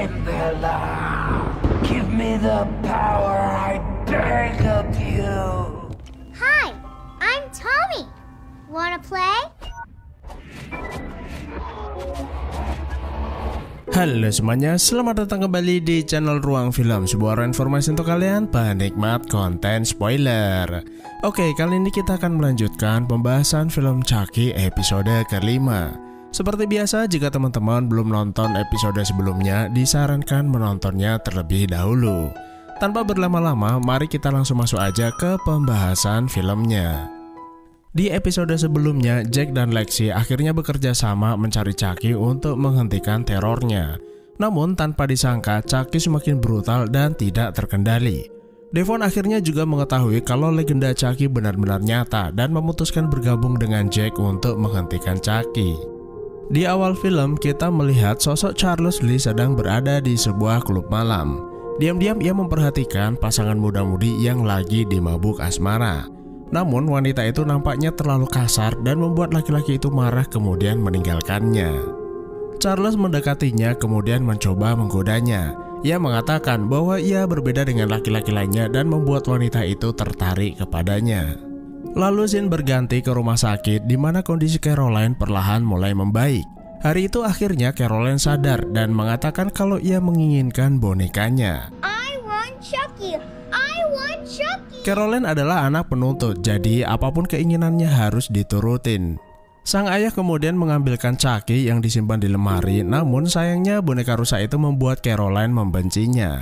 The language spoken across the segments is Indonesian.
Timberla, give me the power, I beg of you. Hi, I'm Tommy. Wanna play? Halo semuanya, selamat datang kembali di channel Ruang Film, sebuah informasi untuk kalian penikmat konten spoiler. Oke, kali ini kita akan melanjutkan pembahasan film Chucky episode kelima. Seperti biasa, jika teman-teman belum nonton episode sebelumnya, disarankan menontonnya terlebih dahulu. Tanpa berlama-lama, mari kita langsung masuk aja ke pembahasan filmnya. Di episode sebelumnya, Jack dan Lexi akhirnya bekerja sama mencari Chucky untuk menghentikan terornya. Namun tanpa disangka, Chucky semakin brutal dan tidak terkendali. Devon akhirnya juga mengetahui kalau legenda Chucky benar-benar nyata dan memutuskan bergabung dengan Jack untuk menghentikan Chucky. Di awal film, kita melihat sosok Charles Lee sedang berada di sebuah klub malam. Diam-diam ia memperhatikan pasangan muda-mudi yang lagi dimabuk asmara. Namun wanita itu nampaknya terlalu kasar dan membuat laki-laki itu marah kemudian meninggalkannya. Charles mendekatinya kemudian mencoba menggodanya. Ia mengatakan bahwa ia berbeda dengan laki-laki lainnya dan membuat wanita itu tertarik kepadanya. Lalu scene berganti ke rumah sakit di mana kondisi Caroline perlahan mulai membaik. Hari itu akhirnya Caroline sadar dan mengatakan kalau ia menginginkan bonekanya. I want Chucky. I want Chucky. Caroline adalah anak penuntut, jadi apapun keinginannya harus diturutin. Sang ayah kemudian mengambilkan Chucky yang disimpan di lemari, namun sayangnya boneka rusak itu membuat Caroline membencinya.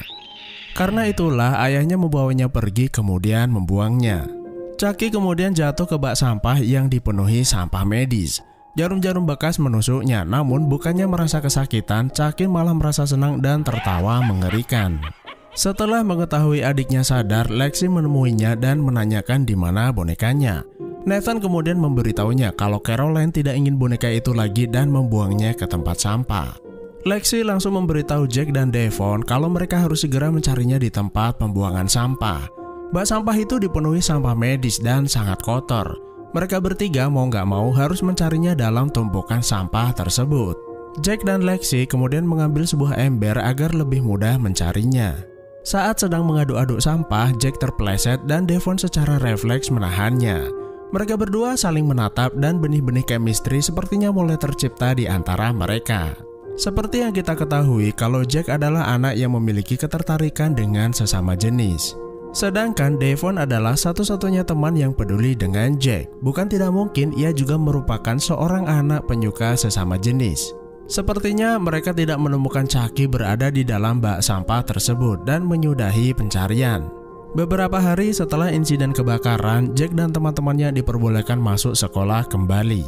Karena itulah ayahnya membawanya pergi kemudian membuangnya. Chucky kemudian jatuh ke bak sampah yang dipenuhi sampah medis. Jarum-jarum bekas menusuknya, namun bukannya merasa kesakitan, Chucky malah merasa senang dan tertawa mengerikan. Setelah mengetahui adiknya sadar, Lexi menemuinya dan menanyakan di mana bonekanya. Nathan kemudian memberitahunya kalau Caroline tidak ingin boneka itu lagi dan membuangnya ke tempat sampah. Lexi langsung memberitahu Jack dan Devon kalau mereka harus segera mencarinya di tempat pembuangan sampah. Bak sampah itu dipenuhi sampah medis dan sangat kotor. Mereka bertiga mau nggak mau harus mencarinya dalam tumpukan sampah tersebut. Jack dan Lexi kemudian mengambil sebuah ember agar lebih mudah mencarinya. Saat sedang mengaduk-aduk sampah, Jack terpeleset dan Devon secara refleks menahannya. Mereka berdua saling menatap dan benih-benih chemistry sepertinya mulai tercipta di antara mereka. Seperti yang kita ketahui kalau Jack adalah anak yang memiliki ketertarikan dengan sesama jenis. Sedangkan Devon adalah satu-satunya teman yang peduli dengan Jack. Bukan tidak mungkin ia juga merupakan seorang anak penyuka sesama jenis. Sepertinya mereka tidak menemukan Chucky berada di dalam bak sampah tersebut dan menyudahi pencarian. Beberapa hari setelah insiden kebakaran, Jack dan teman-temannya diperbolehkan masuk sekolah kembali.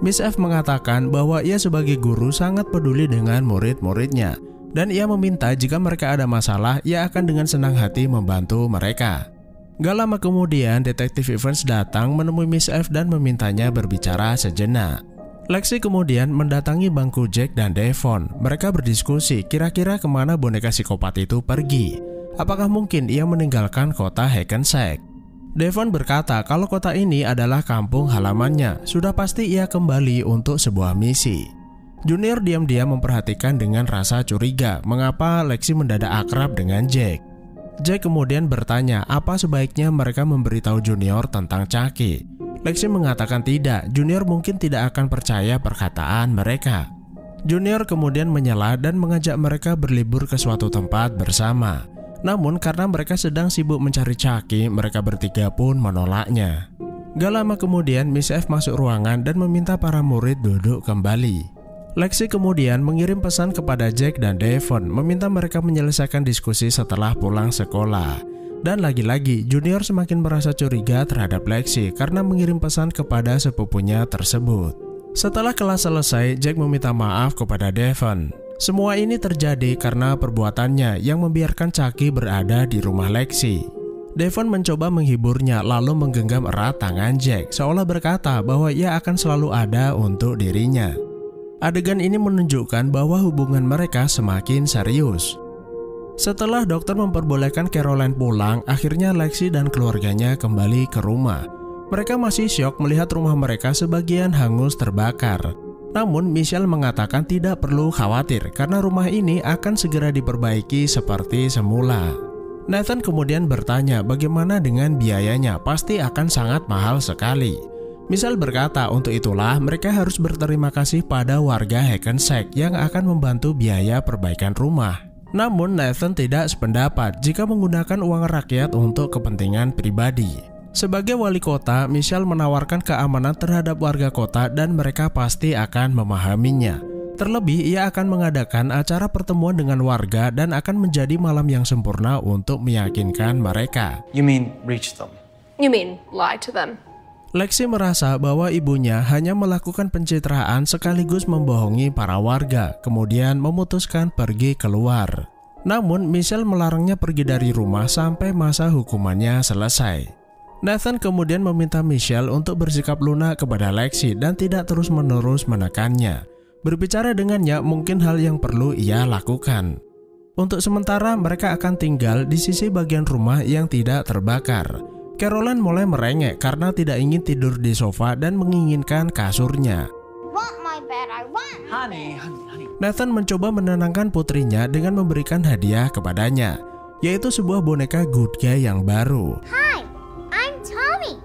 Miss F mengatakan bahwa ia sebagai guru sangat peduli dengan murid-muridnya dan ia meminta jika mereka ada masalah, ia akan dengan senang hati membantu mereka. Gak lama kemudian, Detektif Evans datang menemui Miss F dan memintanya berbicara sejenak. Lexi kemudian mendatangi bangku Jack dan Devon. Mereka berdiskusi kira-kira kemana boneka psikopat itu pergi. Apakah mungkin ia meninggalkan kota Hackensack? Devon berkata kalau kota ini adalah kampung halamannya. Sudah pasti ia kembali untuk sebuah misi. Junior diam-diam memperhatikan dengan rasa curiga mengapa Lexi mendadak akrab dengan Jack. Jack kemudian bertanya apa sebaiknya mereka memberitahu Junior tentang Chucky. Lexi mengatakan tidak, Junior mungkin tidak akan percaya perkataan mereka. Junior kemudian menyela dan mengajak mereka berlibur ke suatu tempat bersama. Namun karena mereka sedang sibuk mencari Chucky, mereka bertiga pun menolaknya. Gak lama kemudian Miss F masuk ruangan dan meminta para murid duduk kembali. Lexi kemudian mengirim pesan kepada Jack dan Devon, meminta mereka menyelesaikan diskusi setelah pulang sekolah. Dan lagi-lagi Junior semakin merasa curiga terhadap Lexi karena mengirim pesan kepada sepupunya tersebut. Setelah kelas selesai, Jack meminta maaf kepada Devon. Semua ini terjadi karena perbuatannya yang membiarkan Chucky berada di rumah Lexi. Devon mencoba menghiburnya lalu menggenggam erat tangan Jack seolah berkata bahwa ia akan selalu ada untuk dirinya. Adegan ini menunjukkan bahwa hubungan mereka semakin serius. Setelah dokter memperbolehkan Caroline pulang, akhirnya Lexi dan keluarganya kembali ke rumah. Mereka masih syok melihat rumah mereka sebagian hangus terbakar. Namun Michelle mengatakan tidak perlu khawatir karena rumah ini akan segera diperbaiki seperti semula. Nathan kemudian bertanya bagaimana dengan biayanya, pasti akan sangat mahal sekali. Michelle berkata untuk itulah mereka harus berterima kasih pada warga Hackensack yang akan membantu biaya perbaikan rumah. Namun Nathan tidak sependapat jika menggunakan uang rakyat untuk kepentingan pribadi. Sebagai wali kota, Michelle menawarkan keamanan terhadap warga kota dan mereka pasti akan memahaminya. Terlebih, ia akan mengadakan acara pertemuan dengan warga dan akan menjadi malam yang sempurna untuk meyakinkan mereka. You mean reach them? You mean lie to them? Lexi merasa bahwa ibunya hanya melakukan pencitraan sekaligus membohongi para warga, kemudian memutuskan pergi keluar. Namun Michelle melarangnya pergi dari rumah sampai masa hukumannya selesai. Nathan kemudian meminta Michelle untuk bersikap lunak kepada Lexi dan tidak terus-menerus menekannya. Berbicara dengannya mungkin hal yang perlu ia lakukan. Untuk sementara mereka akan tinggal di sisi bagian rumah yang tidak terbakar. Caroline mulai merengek karena tidak ingin tidur di sofa dan menginginkan kasurnya. Want my bed, I want my Honey. Nathan mencoba menenangkan putrinya dengan memberikan hadiah kepadanya, yaitu sebuah boneka Good Guy yang baru. Hi, I'm Tommy.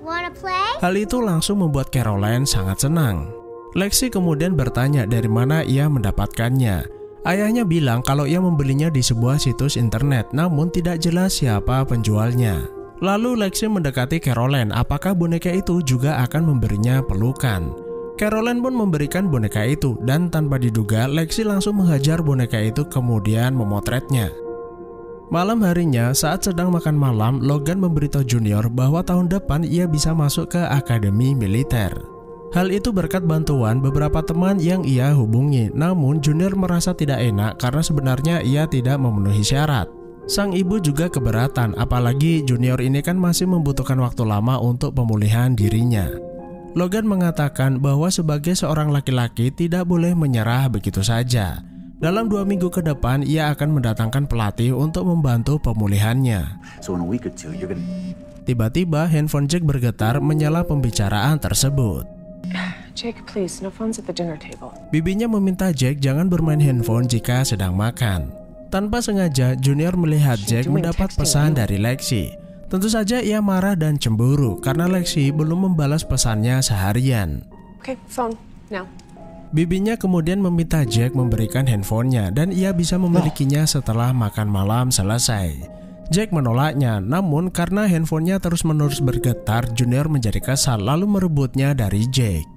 Wanna play? Hal itu langsung membuat Caroline sangat senang. Lexi kemudian bertanya dari mana ia mendapatkannya. Ayahnya bilang kalau ia membelinya di sebuah situs internet, namun tidak jelas siapa penjualnya. Lalu Lexi mendekati Caroline apakah boneka itu juga akan memberinya pelukan. Caroline pun memberikan boneka itu dan tanpa diduga Lexi langsung menghajar boneka itu kemudian memotretnya. Malam harinya saat sedang makan malam, Logan memberitahu Junior bahwa tahun depan ia bisa masuk ke akademi militer. Hal itu berkat bantuan beberapa teman yang ia hubungi, namun Junior merasa tidak enak karena sebenarnya ia tidak memenuhi syarat. Sang ibu juga keberatan, apalagi Junior ini kan masih membutuhkan waktu lama untuk pemulihan dirinya. Logan mengatakan bahwa sebagai seorang laki-laki tidak boleh menyerah begitu saja. Dalam 2 minggu ke depan, ia akan mendatangkan pelatih untuk membantu pemulihannya. So in a week or two, you're gonna... Tiba-tiba handphone Jake bergetar menyela pembicaraan tersebut. Jake, please, no phones at the dinner table. Bibinya meminta Jake jangan bermain handphone jika sedang makan. Tanpa sengaja, Junior melihat Jake mendapat pesan dari Lexi. Tentu saja ia marah dan cemburu karena Lexi belum membalas pesannya seharian. Okay, phone, now. Bibinya kemudian meminta Jake memberikan handphonenya dan ia bisa memilikinya setelah makan malam selesai. Jake menolaknya, namun karena handphonenya terus-menerus bergetar, Junior menjadi kesal lalu merebutnya dari Jake.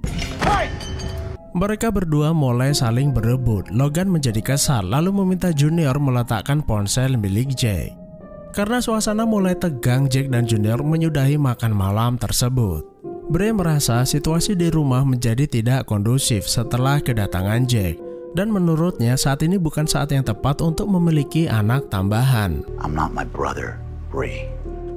Mereka berdua mulai saling berebut. Logan menjadi kesal lalu meminta Junior meletakkan ponsel milik Jake. Karena suasana mulai tegang, Jake dan Junior menyudahi makan malam tersebut. Bray merasa situasi di rumah menjadi tidak kondusif setelah kedatangan Jake. Dan menurutnya saat ini bukan saat yang tepat untuk memiliki anak tambahan. I'm not my brother, Bray.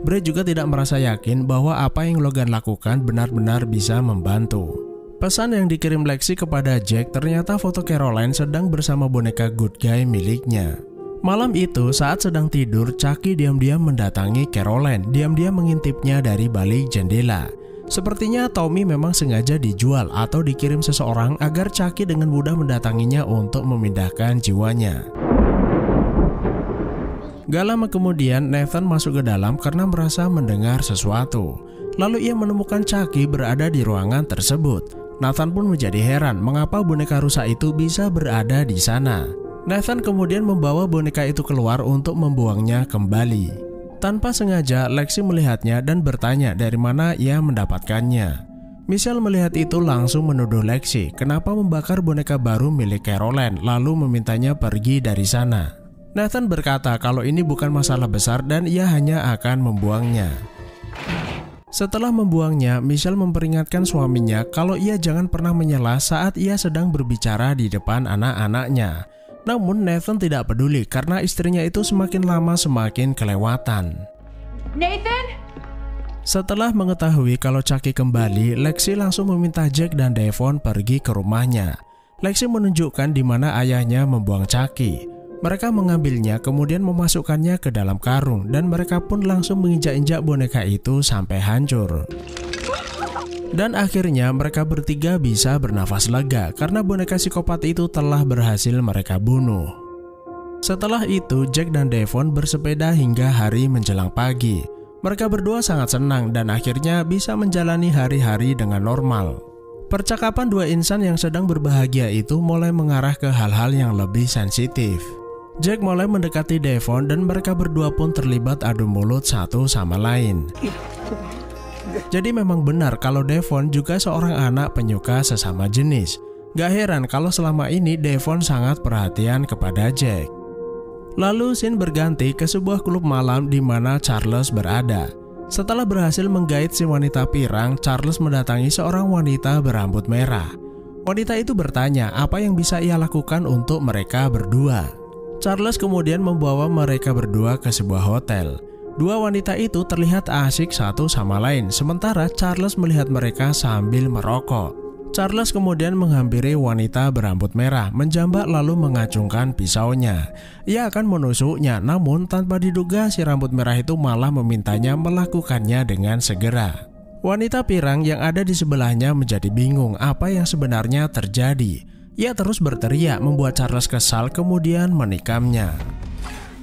Bray juga tidak merasa yakin bahwa apa yang Logan lakukan benar-benar bisa membantu. Pesan yang dikirim Lexi kepada Jake ternyata foto Caroline sedang bersama boneka Good Guy miliknya. Malam itu saat sedang tidur, Chucky diam-diam mendatangi Caroline, diam-diam mengintipnya dari balik jendela. Sepertinya Tommy memang sengaja dijual atau dikirim seseorang agar Chucky dengan mudah mendatanginya untuk memindahkan jiwanya. Gak lama kemudian Nathan masuk ke dalam karena merasa mendengar sesuatu. Lalu ia menemukan Chucky berada di ruangan tersebut. Nathan pun menjadi heran mengapa boneka rusak itu bisa berada di sana. Nathan kemudian membawa boneka itu keluar untuk membuangnya kembali. Tanpa sengaja, Lexi melihatnya dan bertanya dari mana ia mendapatkannya. Michelle melihat itu langsung menuduh Lexi kenapa membakar boneka baru milik Caroline lalu memintanya pergi dari sana. Nathan berkata kalau ini bukan masalah besar dan ia hanya akan membuangnya. Setelah membuangnya, Michelle memperingatkan suaminya kalau ia jangan pernah menyela saat ia sedang berbicara di depan anak-anaknya. Namun Nathan tidak peduli karena istrinya itu semakin lama semakin kelewatan. Nathan? Setelah mengetahui kalau Chucky kembali, Lexi langsung meminta Jake dan Devon pergi ke rumahnya. Lexi menunjukkan di mana ayahnya membuang Chucky. Mereka mengambilnya kemudian memasukkannya ke dalam karung dan mereka pun langsung menginjak-injak boneka itu sampai hancur. Dan akhirnya mereka bertiga bisa bernafas lega karena boneka psikopat itu telah berhasil mereka bunuh. Setelah itu, Jack dan Devon bersepeda hingga hari menjelang pagi. Mereka berdua sangat senang dan akhirnya bisa menjalani hari-hari dengan normal. Percakapan dua insan yang sedang berbahagia itu mulai mengarah ke hal-hal yang lebih sensitif. Jack mulai mendekati Devon dan mereka berdua pun terlibat adu mulut satu sama lain. Jadi memang benar kalau Devon juga seorang anak penyuka sesama jenis. Gak heran kalau selama ini Devon sangat perhatian kepada Jack. Lalu scene berganti ke sebuah klub malam di mana Charles berada. Setelah berhasil menggait si wanita pirang, Charles mendatangi seorang wanita berambut merah. Wanita itu bertanya apa yang bisa ia lakukan untuk mereka berdua. Charles kemudian membawa mereka berdua ke sebuah hotel. Dua wanita itu terlihat asik satu sama lain, sementara Charles melihat mereka sambil merokok. Charles kemudian menghampiri wanita berambut merah, menjambak lalu mengacungkan pisaunya. Ia akan menusuknya, namun tanpa diduga si rambut merah itu malah memintanya melakukannya dengan segera. Wanita pirang yang ada di sebelahnya menjadi bingung apa yang sebenarnya terjadi. Ia terus berteriak membuat Charles kesal kemudian menikamnya.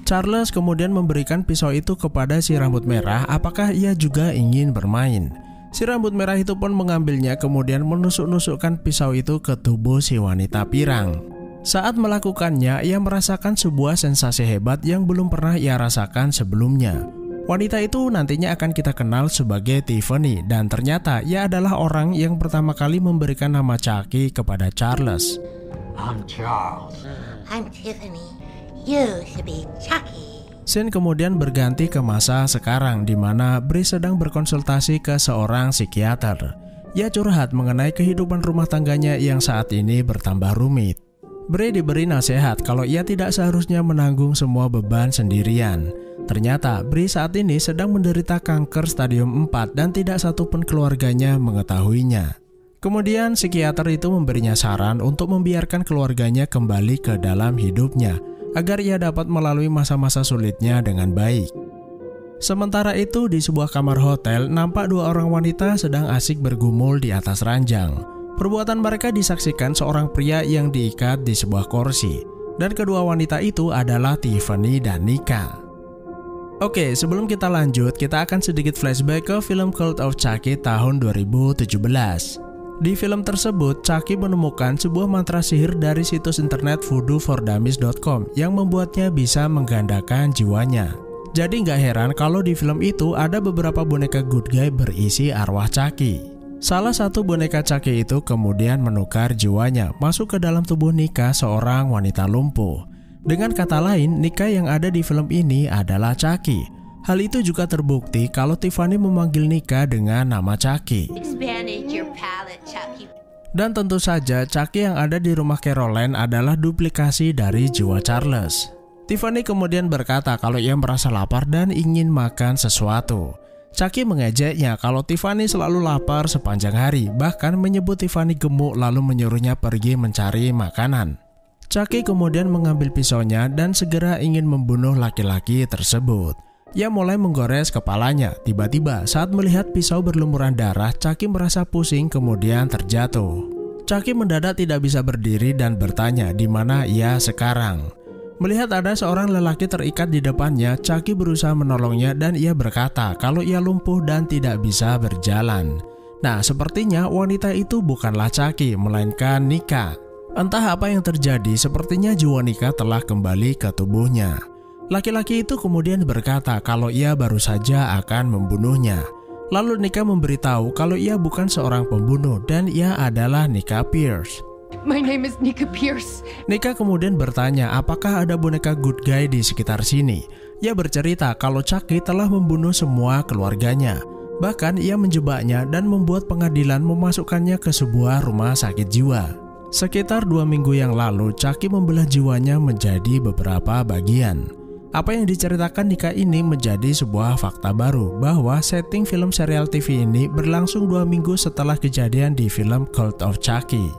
Charles kemudian memberikan pisau itu kepada si rambut merah apakah ia juga ingin bermain. Si rambut merah itu pun mengambilnya kemudian menusuk-nusukkan pisau itu ke tubuh si wanita pirang. Saat melakukannya, ia merasakan sebuah sensasi hebat yang belum pernah ia rasakan sebelumnya. Wanita itu nantinya akan kita kenal sebagai Tiffany dan ternyata ia adalah orang yang pertama kali memberikan nama Chucky kepada Charles. I'm Charles. I'm Tiffany. You should be Chucky. Scene kemudian berganti ke masa sekarang di mana Bree sedang berkonsultasi ke seorang psikiater. Ia curhat mengenai kehidupan rumah tangganya yang saat ini bertambah rumit. Bree diberi nasihat kalau ia tidak seharusnya menanggung semua beban sendirian. Ternyata Bree saat ini sedang menderita kanker stadium 4 dan tidak satupun keluarganya mengetahuinya. Kemudian psikiater itu memberinya saran untuk membiarkan keluarganya kembali ke dalam hidupnya agar ia dapat melalui masa-masa sulitnya dengan baik. Sementara itu di sebuah kamar hotel nampak dua orang wanita sedang asik bergumul di atas ranjang. Perbuatan mereka disaksikan seorang pria yang diikat di sebuah kursi. Dan kedua wanita itu adalah Tiffany dan Nika. Oke, sebelum kita lanjut, kita akan sedikit flashback ke film Cult of Chucky tahun 2017. Di film tersebut, Chucky menemukan sebuah mantra sihir dari situs internet voodoofordamis.com yang membuatnya bisa menggandakan jiwanya. Jadi nggak heran kalau di film itu ada beberapa boneka good guy berisi arwah Chucky. Salah satu boneka Chucky itu kemudian menukar jiwanya masuk ke dalam tubuh Nika, seorang wanita lumpuh. Dengan kata lain, Nika yang ada di film ini adalah Chucky. Hal itu juga terbukti kalau Tiffany memanggil Nika dengan nama Chucky. Dan tentu saja Chucky yang ada di rumah Caroline adalah duplikasi dari jiwa Charles. Tiffany kemudian berkata kalau ia merasa lapar dan ingin makan sesuatu. Chucky mengejeknya kalau Tiffany selalu lapar sepanjang hari, bahkan menyebut Tiffany gemuk lalu menyuruhnya pergi mencari makanan. Chucky kemudian mengambil pisaunya dan segera ingin membunuh laki-laki tersebut. Ia mulai menggores kepalanya. Tiba-tiba saat melihat pisau berlumuran darah, Chucky merasa pusing kemudian terjatuh. Chucky mendadak tidak bisa berdiri dan bertanya di mana ia sekarang. Melihat ada seorang lelaki terikat di depannya, Chucky berusaha menolongnya dan ia berkata kalau ia lumpuh dan tidak bisa berjalan. Nah, sepertinya wanita itu bukanlah Chucky, melainkan Nika. Entah apa yang terjadi, sepertinya jiwa Nika telah kembali ke tubuhnya. Laki-laki itu kemudian berkata kalau ia baru saja akan membunuhnya. Lalu Nika memberitahu kalau ia bukan seorang pembunuh dan ia adalah Nika Pierce. My name is Nika Pierce. Nika kemudian bertanya apakah ada boneka good guy di sekitar sini. Ia bercerita kalau Chucky telah membunuh semua keluarganya. Bahkan ia menjebaknya dan membuat pengadilan memasukkannya ke sebuah rumah sakit jiwa. Sekitar 2 minggu yang lalu, Chucky membelah jiwanya menjadi beberapa bagian. Apa yang diceritakan Nika ini menjadi sebuah fakta baru bahwa setting film serial TV ini berlangsung 2 minggu setelah kejadian di film Cult of Chucky.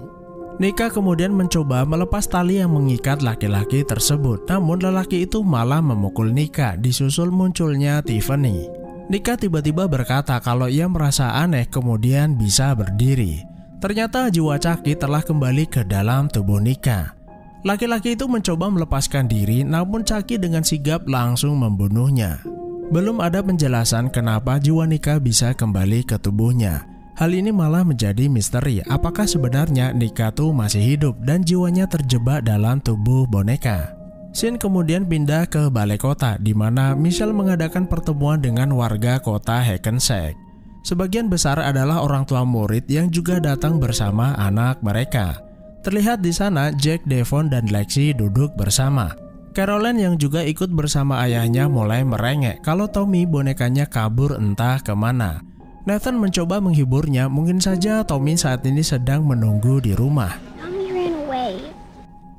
Nika kemudian mencoba melepas tali yang mengikat laki-laki tersebut, namun lelaki itu malah memukul Nika, disusul munculnya Tiffany. Nika tiba-tiba berkata kalau ia merasa aneh kemudian bisa berdiri. Ternyata jiwa Chucky telah kembali ke dalam tubuh Nika. Laki-laki itu mencoba melepaskan diri namun Chucky dengan sigap langsung membunuhnya. Belum ada penjelasan kenapa jiwa Nika bisa kembali ke tubuhnya. Hal ini malah menjadi misteri apakah sebenarnya Nika tuh masih hidup dan jiwanya terjebak dalam tubuh boneka. Scene kemudian pindah ke balai kota di mana Michelle mengadakan pertemuan dengan warga kota Hackensack. Sebagian besar adalah orang tua murid yang juga datang bersama anak mereka. Terlihat di sana Jack, Devon, dan Lexi duduk bersama. Caroline yang juga ikut bersama ayahnya mulai merengek kalau Tommy bonekanya kabur entah kemana. Nathan mencoba menghiburnya, mungkin saja Tommy saat ini sedang menunggu di rumah. Tommy ran away.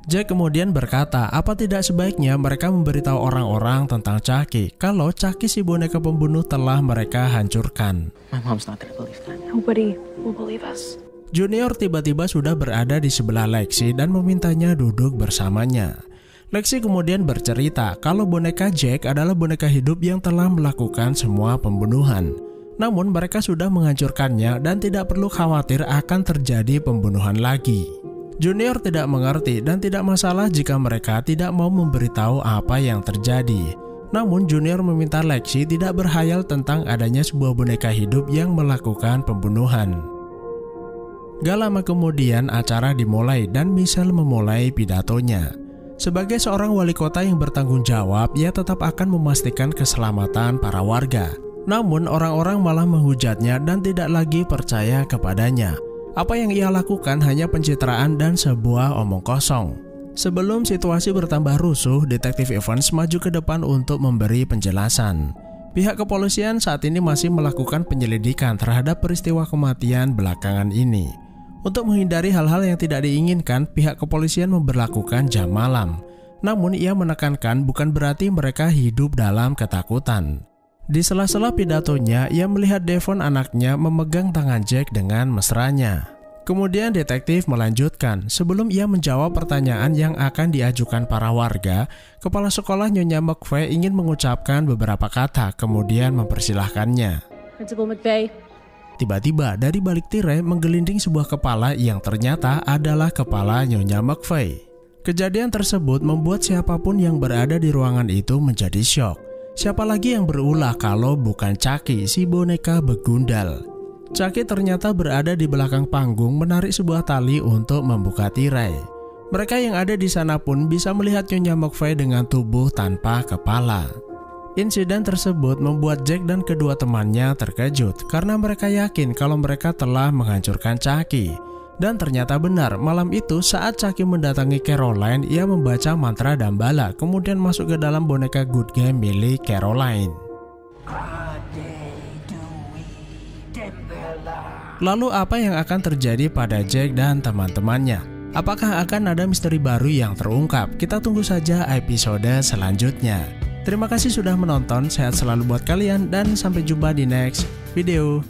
Jack kemudian berkata, apa tidak sebaiknya mereka memberitahu orang-orang tentang Chucky kalau Chucky si boneka pembunuh telah mereka hancurkan. My mom's not gonna believe that. Nobody will believe us. Junior tiba-tiba sudah berada di sebelah Lexi dan memintanya duduk bersamanya. Lexi kemudian bercerita kalau boneka Jack adalah boneka hidup yang telah melakukan semua pembunuhan. Namun mereka sudah menghancurkannya dan tidak perlu khawatir akan terjadi pembunuhan lagi. Junior tidak mengerti dan tidak masalah jika mereka tidak mau memberitahu apa yang terjadi. Namun Junior meminta Lexi tidak berhayal tentang adanya sebuah boneka hidup yang melakukan pembunuhan. Gak lama kemudian acara dimulai dan Michelle memulai pidatonya. Sebagai seorang wali kota yang bertanggung jawab, ia tetap akan memastikan keselamatan para warga. Namun orang-orang malah menghujatnya dan tidak lagi percaya kepadanya. Apa yang ia lakukan hanya pencitraan dan sebuah omong kosong. Sebelum situasi bertambah rusuh, Detektif Evans maju ke depan untuk memberi penjelasan. Pihak kepolisian saat ini masih melakukan penyelidikan terhadap peristiwa kematian belakangan ini. Untuk menghindari hal-hal yang tidak diinginkan, pihak kepolisian memberlakukan jam malam. Namun ia menekankan bukan berarti mereka hidup dalam ketakutan. Di sela-sela pidatonya, ia melihat Devon anaknya memegang tangan Jack dengan mesranya. Kemudian detektif melanjutkan, sebelum ia menjawab pertanyaan yang akan diajukan para warga, kepala sekolah Nyonya McVeigh ingin mengucapkan beberapa kata, kemudian mempersilahkannya. Principal McVeigh. Tiba-tiba dari balik tirai menggelinding sebuah kepala yang ternyata adalah kepala Nyonya McVeigh. Kejadian tersebut membuat siapapun yang berada di ruangan itu menjadi syok. Siapa lagi yang berulah kalau bukan Chucky, si boneka begundal. Chucky ternyata berada di belakang panggung menarik sebuah tali untuk membuka tirai. Mereka yang ada di sana pun bisa melihat Nyonya McVeigh dengan tubuh tanpa kepala. Insiden tersebut membuat Jack dan kedua temannya terkejut karena mereka yakin kalau mereka telah menghancurkan Chucky. Dan ternyata benar, malam itu saat Chucky mendatangi Caroline, ia membaca mantra Dambala kemudian masuk ke dalam boneka Good Game milik Caroline. Lalu apa yang akan terjadi pada Jack dan teman-temannya? Apakah akan ada misteri baru yang terungkap? Kita tunggu saja episode selanjutnya. Terima kasih sudah menonton, sehat selalu buat kalian dan sampai jumpa di next video.